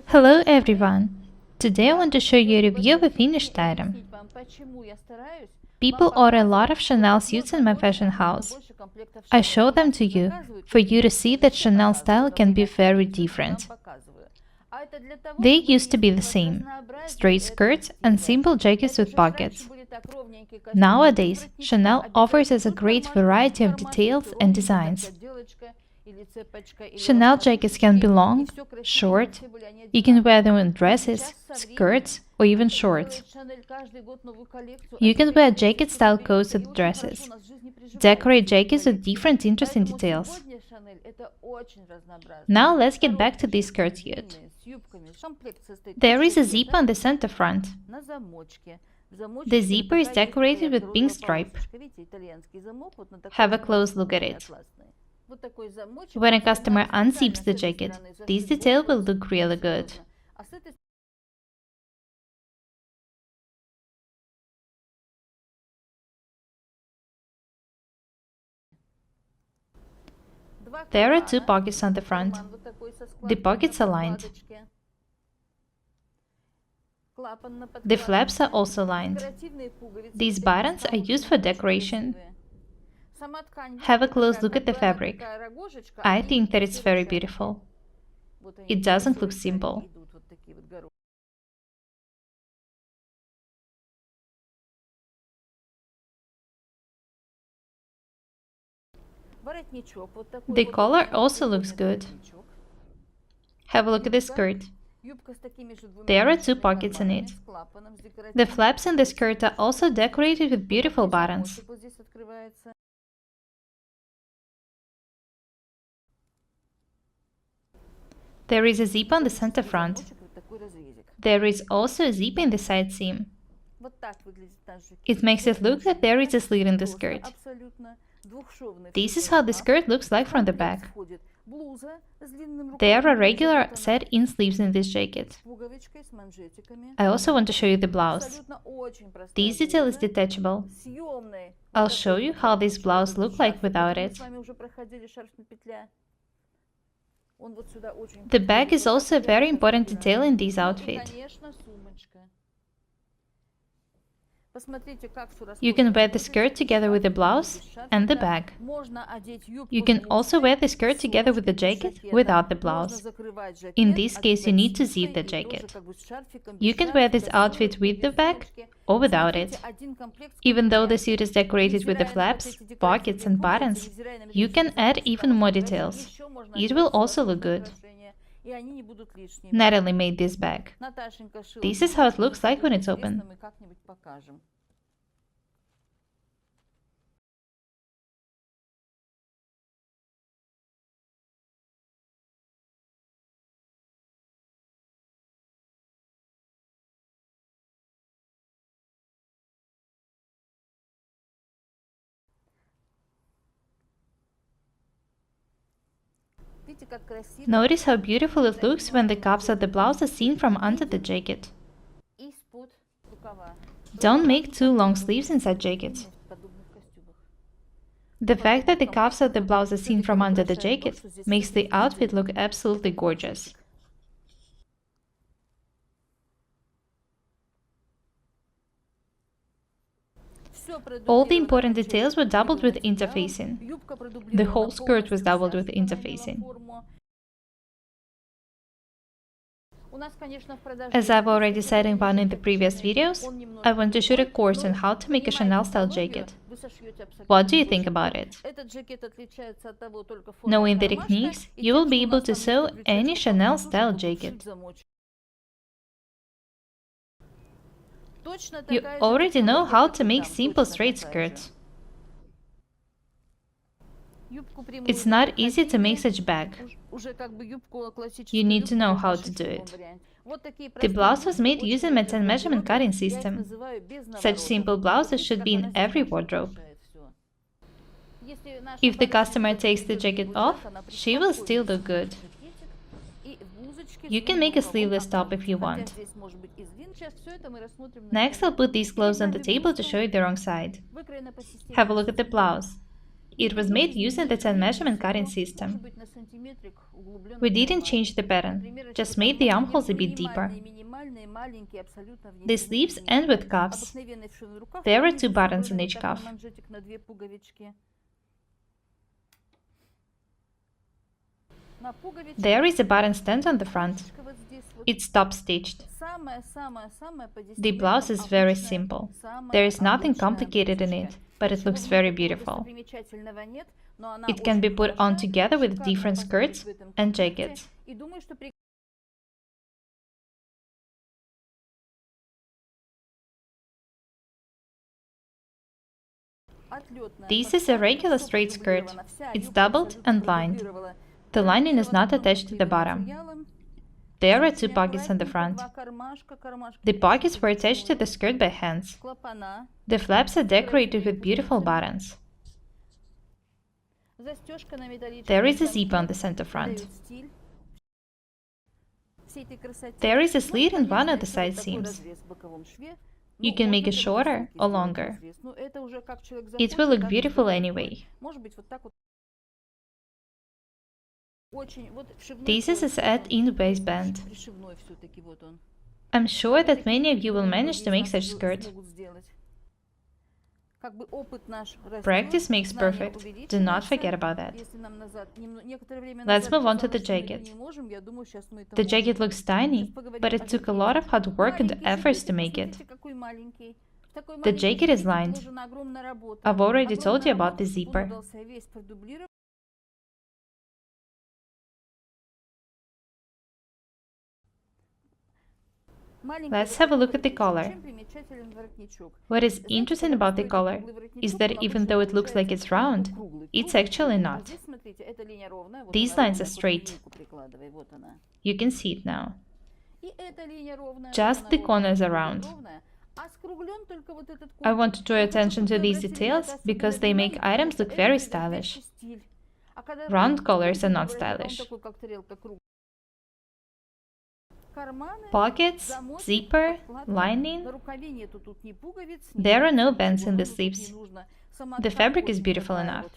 Hello everyone! Today I want to show you a review of a finished item. People order a lot of Chanel suits in my fashion house. I show them to you, for you to see that Chanel style can be very different. They used to be the same, straight skirts and simple jackets with pockets. Nowadays, Chanel offers us a great variety of details and designs. Chanel jackets can be long, short, you can wear them in dresses, skirts, or even shorts. You can wear jacket-style coats with dresses. Decorate jackets with different interesting details. Now let's get back to this skirt suit. There is a zipper on the center front. The zipper is decorated with pink stripe. Have a close look at it. When a customer unzips the jacket, this detail will look really good. There are two pockets on the front. The pockets are lined. The flaps are also lined. These buttons are used for decoration. Have a close look at the fabric. I think that it's very beautiful. It doesn't look simple. The collar also looks good. Have a look at the skirt. There are two pockets in it. The flaps in the skirt are also decorated with beautiful buttons. There is a zip on the center front. There is also a zip in the side seam. It makes it look like there is a slit in the skirt. This is how the skirt looks like from the back. There are regular set-in sleeves in this jacket. I also want to show you the blouse. This detail is detachable. I'll show you how this blouse looks like without it. The bag is also a very important detail in this outfit. You can wear the skirt together with the blouse and the bag. You can also wear the skirt together with the jacket without the blouse. In this case, you need to zip the jacket. You can wear this outfit with the bag or without it. Even though the suit is decorated with the flaps, pockets and buttons, you can add even more details. It will also look good. Natalie made this bag. This is how it looks like when it's open. Notice how beautiful it looks when the cuffs of the blouse are seen from under the jacket. Don't make too long sleeves inside jackets. The fact that the cuffs of the blouse are seen from under the jacket makes the outfit look absolutely gorgeous. All the important details were doubled with interfacing. The whole skirt was doubled with interfacing. As I've already said in one of the previous videos, I want to shoot a course on how to make a Chanel style jacket. What do you think about it? Knowing the techniques, you will be able to sew any Chanel style jacket. You already know how to make simple straight skirts. It's not easy to make such bag. You need to know how to do it. The blouse was made using my 10 measurement cutting system. Such simple blouses should be in every wardrobe. If the customer takes the jacket off, she will still look good. You can make a sleeveless top if you want. Next, I'll put these clothes on the table to show you the wrong side. Have a look at the blouse. It was made using the 10 measurement cutting system. We didn't change the pattern, just made the armholes a bit deeper. The sleeves end with cuffs. There are 2 buttons in each cuff. There is a button stand on the front. It's top stitched. The blouse is very simple. There is nothing complicated in it, but it looks very beautiful. It can be put on together with different skirts and jackets. This is a regular straight skirt. It's doubled and lined. The lining is not attached to the bottom. There are 2 pockets on the front. The pockets were attached to the skirt by hands. The flaps are decorated with beautiful buttons. There is a zip on the center front. There is a slit in one of the side seams. You can make it shorter or longer. It will look beautiful anyway. This is a set-in waistband. I'm sure that many of you will manage to make such skirt. Practice makes perfect. Do not forget about that. Let's move on to the jacket. The jacket looks tiny, but it took a lot of hard work and efforts to make it. The jacket is lined. I've already told you about the zipper. Let's have a look at the collar. What is interesting about the collar is that even though it looks like it's round, it's actually not. These lines are straight. You can see it now. Just the corners are round. I want to draw attention to these details because they make items look very stylish. Round collars are not stylish. Pockets, zipper, lining. There are no vents in the sleeves. The fabric is beautiful enough.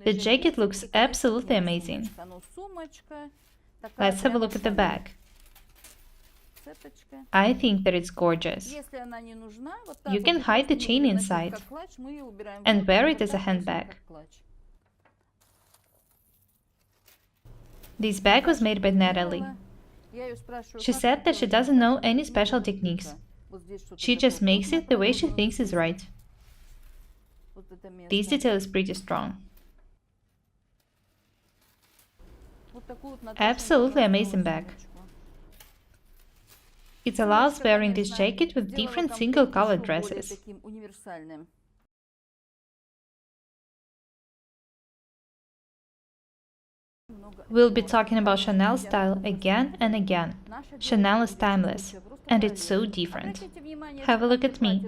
The jacket looks absolutely amazing. Let's have a look at the bag. I think that it's gorgeous. You can hide the chain inside and wear it as a handbag. This bag was made by Natalie. She said that she doesn't know any special techniques. She just makes it the way she thinks is right. This detail is pretty strong. Absolutely amazing bag. It allows wearing this jacket with different single-color dresses. We'll be talking about Chanel style again and again. Chanel is timeless, and it's so different. Have a look at me.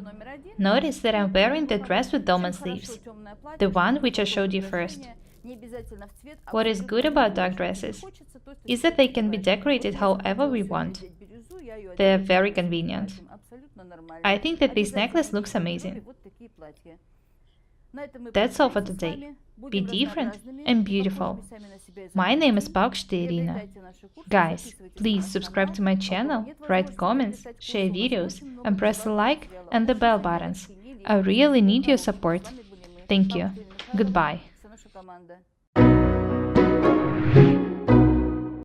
Notice that I'm wearing the dress with dolman sleeves, the one which I showed you first. What is good about dark dresses is that they can be decorated however we want. They are very convenient. I think that this necklace looks amazing. That's all for today. Be different and beautiful. My name is Paukšte Irina. Guys, please subscribe to my channel, write comments, share videos, and press the like and the bell buttons. I really need your support. Thank you. Goodbye.